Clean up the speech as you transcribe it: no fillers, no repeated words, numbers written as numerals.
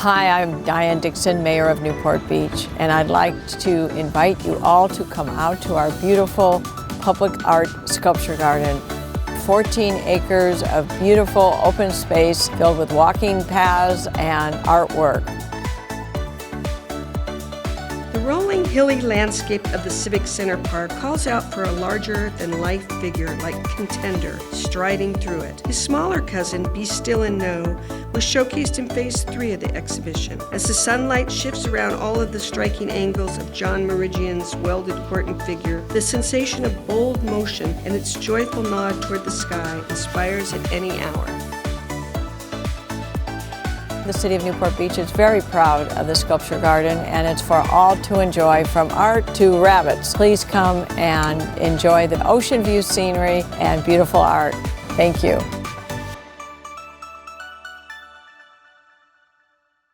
Hi, I'm Diane Dixon, Mayor of Newport Beach, and I'd like to invite you all to come out to our beautiful public art sculpture garden. 14 acres of beautiful open space filled with walking paths and artwork. The rolling, hilly landscape of the Civic Center Park calls out for a larger-than-life figure like Contender striding through it. His smaller cousin, Be Still and Know, was showcased in Phase 3 of the exhibition. As the sunlight shifts around all of the striking angles of John Merigian's welded corten figure, the sensation of bold motion and its joyful nod toward the sky inspires at any hour. The City of Newport Beach is very proud of the sculpture garden, and it's for all to enjoy, from art to rabbits. Please come and enjoy the ocean view scenery and beautiful art. Thank you.